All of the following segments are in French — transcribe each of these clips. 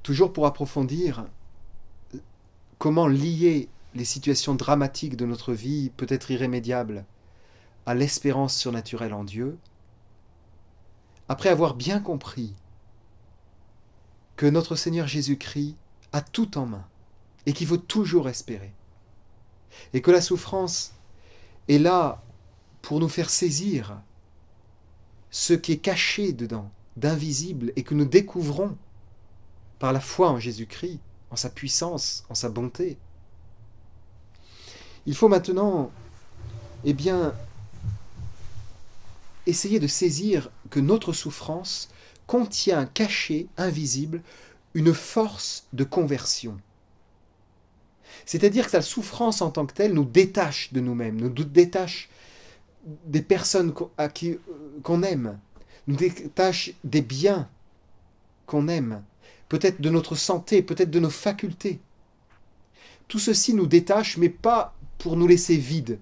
Toujours pour approfondir comment lier les situations dramatiques de notre vie, peut-être irrémédiables, à l'espérance surnaturelle en Dieu, après avoir bien compris que notre Seigneur Jésus-Christ a tout en main et qu'il faut toujours espérer, et que la souffrance est là pour nous faire saisir ce qui est caché dedans, d'invisible, et que nous découvrons par la foi en Jésus-Christ, en sa puissance, en sa bonté. Il faut maintenant, eh bien, essayer de saisir que notre souffrance contient, cachée, invisible, une force de conversion. C'est-à-dire que la souffrance en tant que telle nous détache de nous-mêmes, nous détache des personnes qu'on aime, nous détache des biens qu'on aime, peut-être de notre santé, peut-être de nos facultés. Tout ceci nous détache, mais pas pour nous laisser vides.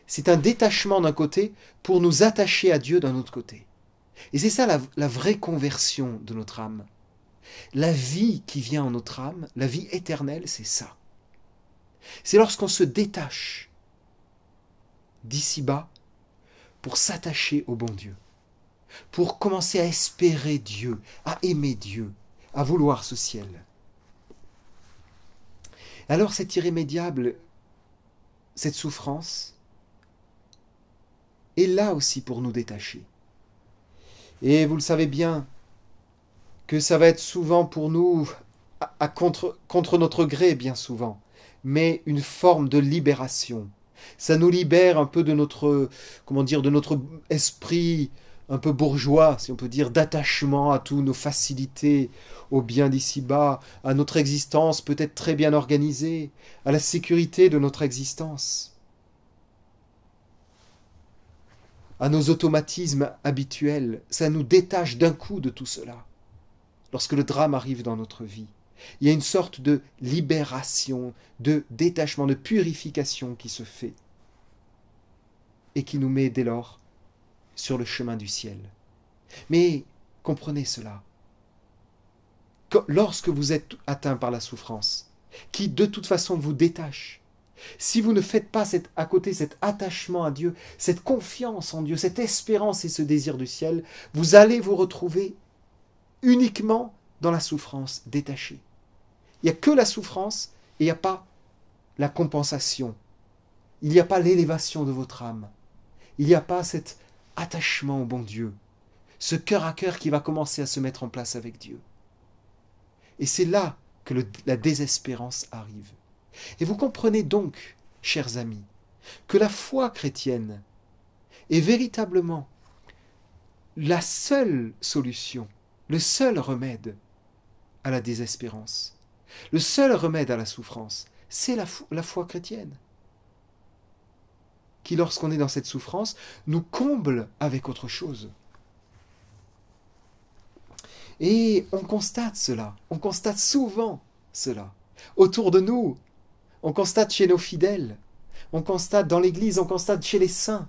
C'est un détachement d'un côté pour nous attacher à Dieu d'un autre côté. Et c'est ça la vraie conversion de notre âme. La vie qui vient en notre âme, la vie éternelle, c'est ça. C'est lorsqu'on se détache d'ici-bas pour s'attacher au bon Dieu, pour commencer à espérer Dieu, à aimer Dieu, à vouloir ce ciel. Alors c'est irrémédiable, cette souffrance est là aussi pour nous détacher. Et vous le savez bien, que ça va être souvent pour nous, contre notre gré bien souvent, mais une forme de libération. Ça nous libère un peu de notre, comment dire, de notre esprit un peu bourgeois, si on peut dire, d'attachement à toutes nos facilités, aux biens d'ici-bas, à notre existence peut-être très bien organisée, à la sécurité de notre existence, à nos automatismes habituels. Ça nous détache d'un coup de tout cela. Lorsque le drame arrive dans notre vie, il y a une sorte de libération, de détachement, de purification qui se fait et qui nous met dès lors sur le chemin du ciel. Mais comprenez cela. Lorsque vous êtes atteint par la souffrance, qui de toute façon vous détache, si vous ne faites pas à côté cet attachement à Dieu, cette confiance en Dieu, cette espérance et ce désir du ciel, vous allez vous retrouver uniquement dans la souffrance, détaché. Il n'y a que la souffrance et il n'y a pas la compensation. Il n'y a pas l'élévation de votre âme. Il n'y a pas cet attachement au bon Dieu, ce cœur à cœur qui va commencer à se mettre en place avec Dieu. Et c'est là que la désespérance arrive. Et vous comprenez donc, chers amis, que la foi chrétienne est véritablement la seule solution, le seul remède à la désespérance, le seul remède à la souffrance, c'est la foi chrétienne, qui, lorsqu'on est dans cette souffrance, nous comble avec autre chose. Et on constate cela, on constate souvent cela. Autour de nous, on constate chez nos fidèles, on constate dans l'Église, on constate chez les saints.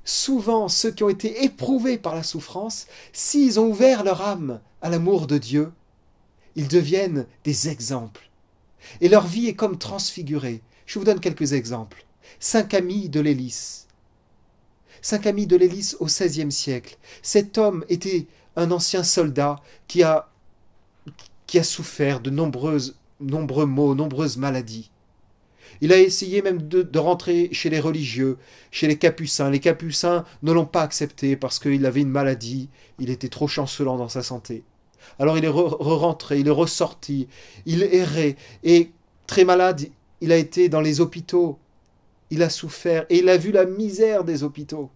Souvent, ceux qui ont été éprouvés par la souffrance, s'ils ont ouvert leur âme à l'amour de Dieu, ils deviennent des exemples. Et leur vie est comme transfigurée. Je vous donne quelques exemples. Saint Camille de Lélis. Saint Camille de Lélis au XVIe siècle. Cet homme était un ancien soldat qui a souffert de nombreux maux, nombreuses maladies. Il a essayé même de rentrer chez les religieux, chez les capucins. Les capucins ne l'ont pas accepté parce qu'il avait une maladie, il était trop chancelant dans sa santé. Alors il est rentré, il est ressorti, il errait, et très malade, il a été dans les hôpitaux, il a souffert, et il a vu la misère des hôpitaux.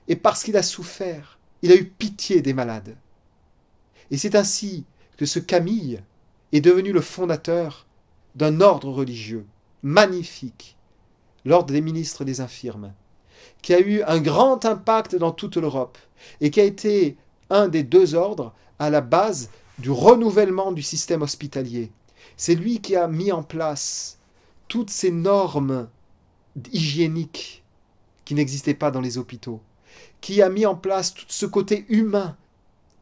Et parce qu'il a souffert, il a eu pitié des malades. Et c'est ainsi que ce Camille est devenu le fondateur d'un ordre religieux magnifique, l'ordre des ministres des infirmes, qui a eu un grand impact dans toute l'Europe et qui a été un des deux ordres à la base du renouvellement du système hospitalier. C'est lui qui a mis en place toutes ces normes hygiéniques qui n'existaient pas dans les hôpitaux, qui a mis en place tout ce côté humain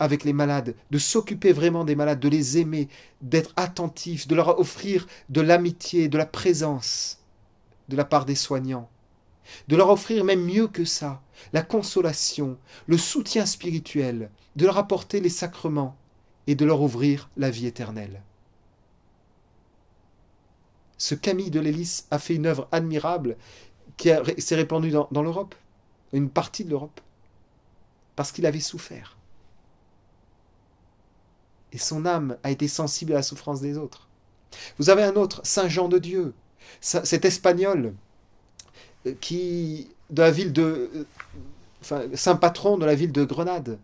avec les malades, de s'occuper vraiment des malades, de les aimer, d'être attentif, de leur offrir de l'amitié, de la présence de la part des soignants, de leur offrir même mieux que ça, la consolation, le soutien spirituel, de leur apporter les sacrements et de leur ouvrir la vie éternelle. Ce Camille de Lélis a fait une œuvre admirable qui s'est répandue dans l'Europe, une partie de l'Europe, parce qu'il avait souffert. Et son âme a été sensible à la souffrance des autres. Vous avez un autre, Saint Jean de Dieu, cet Espagnol, qui, de la ville de, saint patron de la ville de Grenade,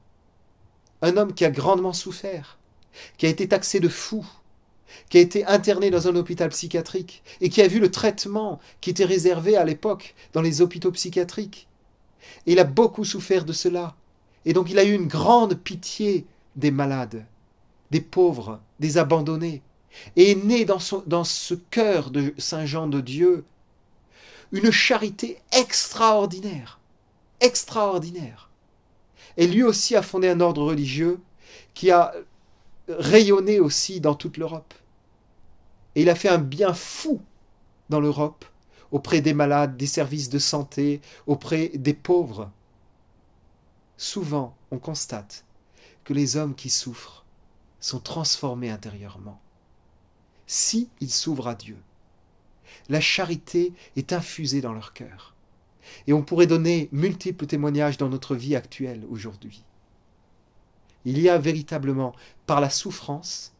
un homme qui a grandement souffert, qui a été taxé de fou, qui a été interné dans un hôpital psychiatrique et qui a vu le traitement qui était réservé à l'époque dans les hôpitaux psychiatriques. Et il a beaucoup souffert de cela. Et donc il a eu une grande pitié des malades, des pauvres, des abandonnés. Et est né dans ce cœur de Saint Jean de Dieu une charité extraordinaire, extraordinaire. Et lui aussi a fondé un ordre religieux qui a rayonné aussi dans toute l'Europe. Et il a fait un bien fou dans l'Europe, auprès des malades, des services de santé, auprès des pauvres. Souvent, on constate que les hommes qui souffrent sont transformés intérieurement, si ils s'ouvrent à Dieu. La charité est infusée dans leur cœur. Et on pourrait donner multiples témoignages dans notre vie actuelle aujourd'hui. Il y a véritablement, par la souffrance,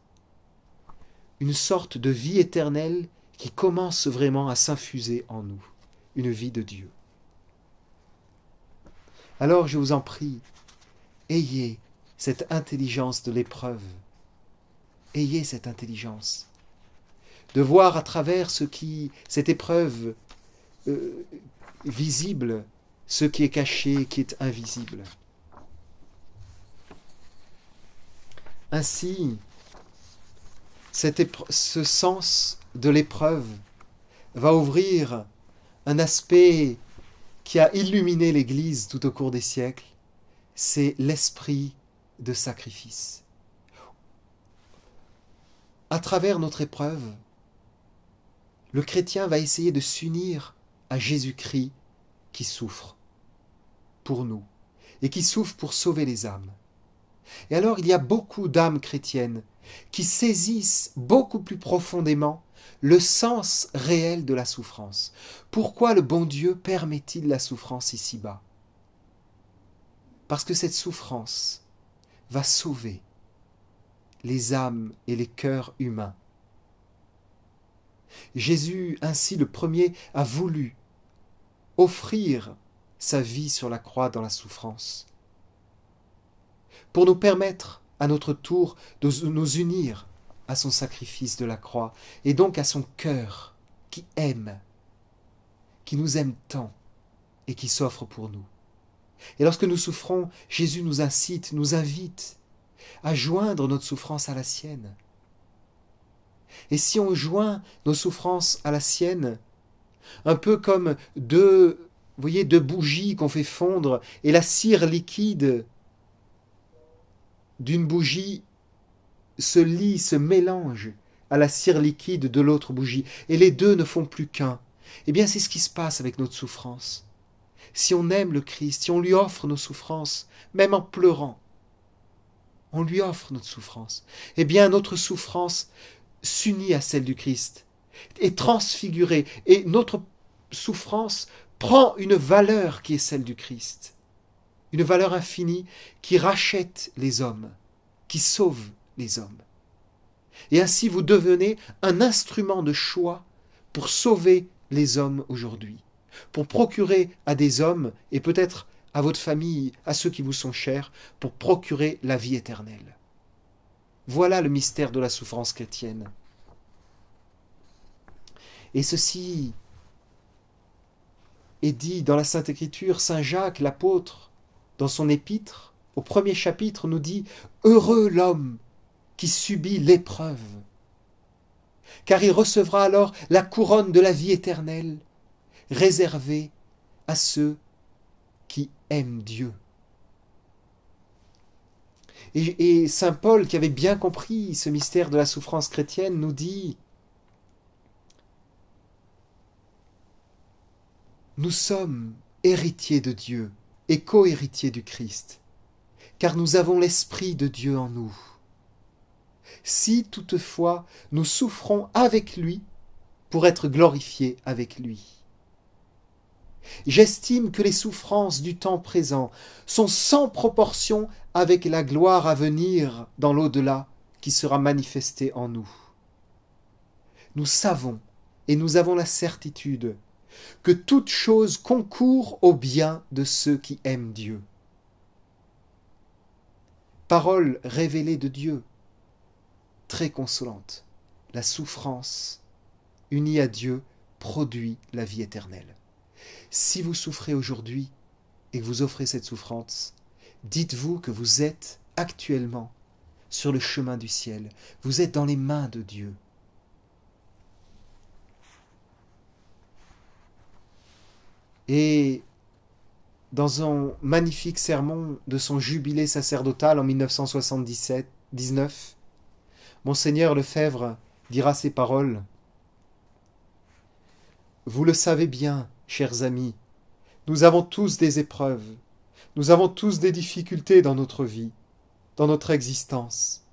une sorte de vie éternelle qui commence vraiment à s'infuser en nous, une vie de Dieu. Alors je vous en prie, ayez cette intelligence de l'épreuve, ayez cette intelligence, de voir à travers cette épreuve visible, ce qui est caché, qui est invisible. Ainsi, ce sens de l'épreuve va ouvrir un aspect qui a illuminé l'Église tout au cours des siècles, c'est l'esprit de sacrifice. À travers notre épreuve, le chrétien va essayer de s'unir à Jésus-Christ qui souffre pour nous et qui souffre pour sauver les âmes. Et alors il y a beaucoup d'âmes chrétiennes qui saisissent beaucoup plus profondément le sens réel de la souffrance. Pourquoi le bon Dieu permet-il la souffrance ici-bas? Parce que cette souffrance va sauver les âmes et les cœurs humains. Jésus, ainsi le premier, a voulu offrir sa vie sur la croix dans la souffrance, pour nous permettre à notre tour de nous unir à son sacrifice de la croix, et donc à son cœur qui aime, qui nous aime tant et qui s'offre pour nous. Et lorsque nous souffrons, Jésus nous incite, nous invite à joindre notre souffrance à la sienne. Et si on joint nos souffrances à la sienne, un peu comme deux bougies qu'on fait fondre, et la cire liquide d'une bougie se lie, se mélange à la cire liquide de l'autre bougie, et les deux ne font plus qu'un. Eh bien, c'est ce qui se passe avec notre souffrance. Si on aime le Christ, si on lui offre nos souffrances, même en pleurant, on lui offre notre souffrance, eh bien, notre souffrance s'unit à celle du Christ, est transfigurée, et notre souffrance prend une valeur qui est celle du Christ, une valeur infinie qui rachète les hommes, qui sauve les hommes. Et ainsi vous devenez un instrument de choix pour sauver les hommes aujourd'hui, pour procurer à des hommes, et peut-être à votre famille, à ceux qui vous sont chers, pour procurer la vie éternelle. Voilà le mystère de la souffrance chrétienne. Et ceci est dit dans la Sainte Écriture. Saint Jacques, l'apôtre, dans son épître, au premier chapitre, nous dit « Heureux l'homme qui subit l'épreuve, car il recevra alors la couronne de la vie éternelle, réservée à ceux qui aiment Dieu. » Et saint Paul, qui avait bien compris ce mystère de la souffrance chrétienne, nous dit: nous sommes héritiers de Dieu et co-héritiers du Christ, car nous avons l'Esprit de Dieu en nous. Si toutefois nous souffrons avec lui pour être glorifiés avec lui. J'estime que les souffrances du temps présent sont sans proportion avec la gloire à venir dans l'au-delà qui sera manifestée en nous. Nous savons et nous avons la certitude que toute chose concourt au bien de ceux qui aiment Dieu. Parole révélée de Dieu, très consolante. La souffrance unie à Dieu produit la vie éternelle. Si vous souffrez aujourd'hui et que vous offrez cette souffrance, dites-vous que vous êtes actuellement sur le chemin du ciel. Vous êtes dans les mains de Dieu. Et dans un magnifique sermon de son jubilé sacerdotal en 1979, Monseigneur Lefebvre dira ces paroles: « Vous le savez bien, chers amis, nous avons tous des épreuves, nous avons tous des difficultés dans notre vie, dans notre existence,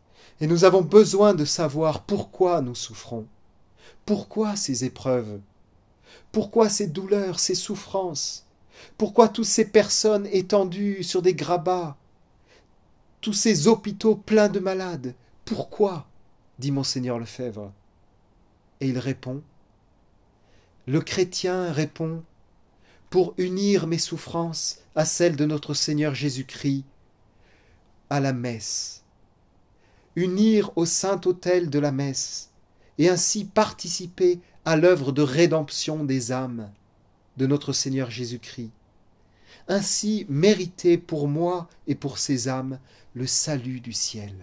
et nous avons besoin de savoir pourquoi nous souffrons, pourquoi ces épreuves, pourquoi ces douleurs, ces souffrances, pourquoi toutes ces personnes étendues sur des grabats, tous ces hôpitaux pleins de malades, pourquoi ?» dit Monseigneur Lefebvre. Et il répond, le chrétien répond: pour unir mes souffrances à celles de notre Seigneur Jésus-Christ à la messe, unir au saint-autel de la messe, et ainsi participer à l'œuvre de rédemption des âmes de notre Seigneur Jésus-Christ, ainsi mériter pour moi et pour ces âmes le salut du ciel.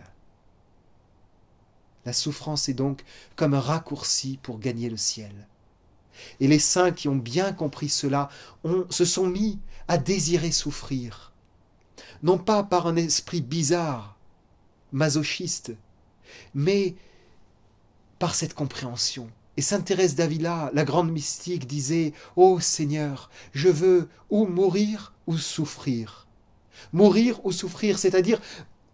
La souffrance est donc comme un raccourci pour gagner le ciel. Et les saints qui ont bien compris cela se sont mis à désirer souffrir, non pas par un esprit bizarre, masochiste, mais par cette compréhension. Et sainte Thérèse d'Avila, la grande mystique, disait: « Ô Seigneur, je veux ou mourir ou souffrir. » Mourir ou souffrir, c'est-à-dire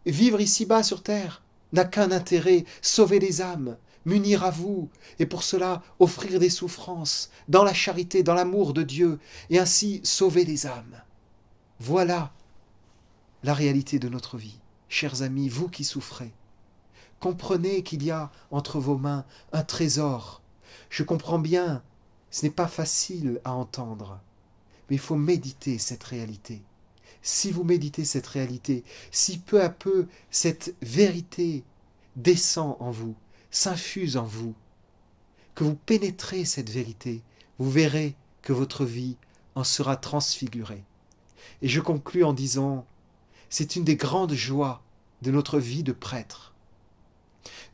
vivre ici-bas sur terre, n'a qu'un intérêt, sauver les âmes, m'unir à vous, et pour cela offrir des souffrances, dans la charité, dans l'amour de Dieu, et ainsi sauver les âmes. Voilà la réalité de notre vie. Chers amis, vous qui souffrez, comprenez qu'il y a entre vos mains un trésor. Je comprends bien, ce n'est pas facile à entendre, mais il faut méditer cette réalité. Si vous méditez cette réalité, si peu à peu cette vérité descend en vous, s'infuse en vous, que vous pénétrez cette vérité, vous verrez que votre vie en sera transfigurée. Et je conclus en disant, c'est une des grandes joies de notre vie de prêtre,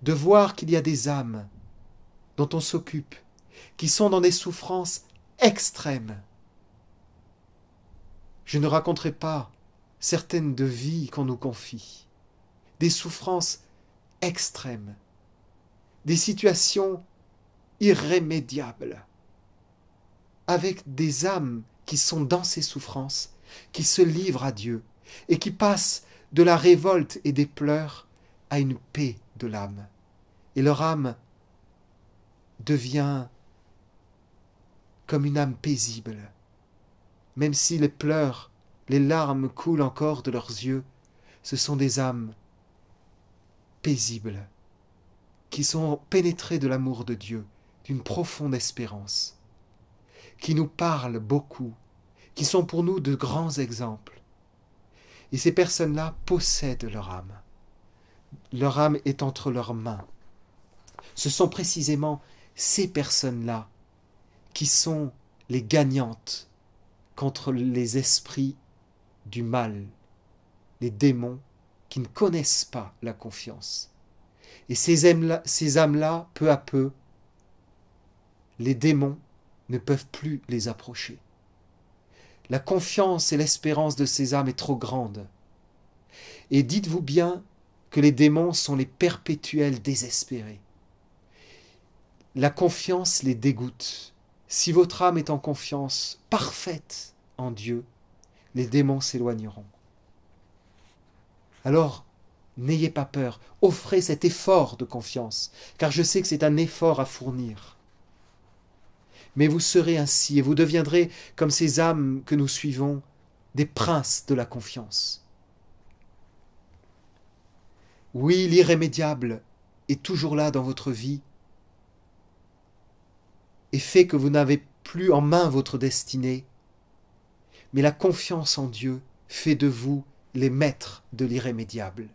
de voir qu'il y a des âmes dont on s'occupe, qui sont dans des souffrances extrêmes. Je ne raconterai pas certaines de vies qu'on nous confie, des souffrances extrêmes, des situations irrémédiables, avec des âmes qui sont dans ces souffrances, qui se livrent à Dieu et qui passent de la révolte et des pleurs à une paix de l'âme. Et leur âme devient comme une âme paisible. Même si les pleurs, les larmes coulent encore de leurs yeux, ce sont des âmes paisibles, qui sont pénétrées de l'amour de Dieu, d'une profonde espérance, qui nous parlent beaucoup, qui sont pour nous de grands exemples. Et ces personnes-là possèdent leur âme. Leur âme est entre leurs mains. Ce sont précisément ces personnes-là qui sont les gagnantes contre les esprits du mal, les démons qui ne connaissent pas la confiance. Et ces âmes-là, peu à peu, les démons ne peuvent plus les approcher. La confiance et l'espérance de ces âmes est trop grande. Et dites-vous bien que les démons sont les perpétuels désespérés. La confiance les dégoûte. Si votre âme est en confiance parfaite en Dieu, les démons s'éloigneront. Alors, n'ayez pas peur, offrez cet effort de confiance, car je sais que c'est un effort à fournir. Mais vous serez ainsi, et vous deviendrez, comme ces âmes que nous suivons, des princes de la confiance. Oui, l'irrémédiable est toujours là dans votre vie, et fait que vous n'avez plus en main votre destinée, mais la confiance en Dieu fait de vous les maîtres de l'irrémédiable.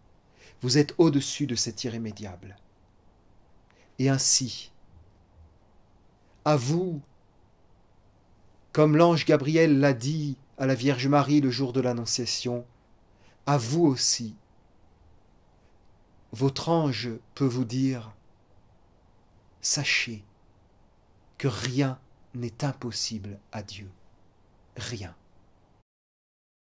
Vous êtes au-dessus de cet irrémédiable. Et ainsi, à vous, comme l'ange Gabriel l'a dit à la Vierge Marie le jour de l'Annonciation, à vous aussi, votre ange peut vous dire, sachez que rien n'est impossible à Dieu. Rien.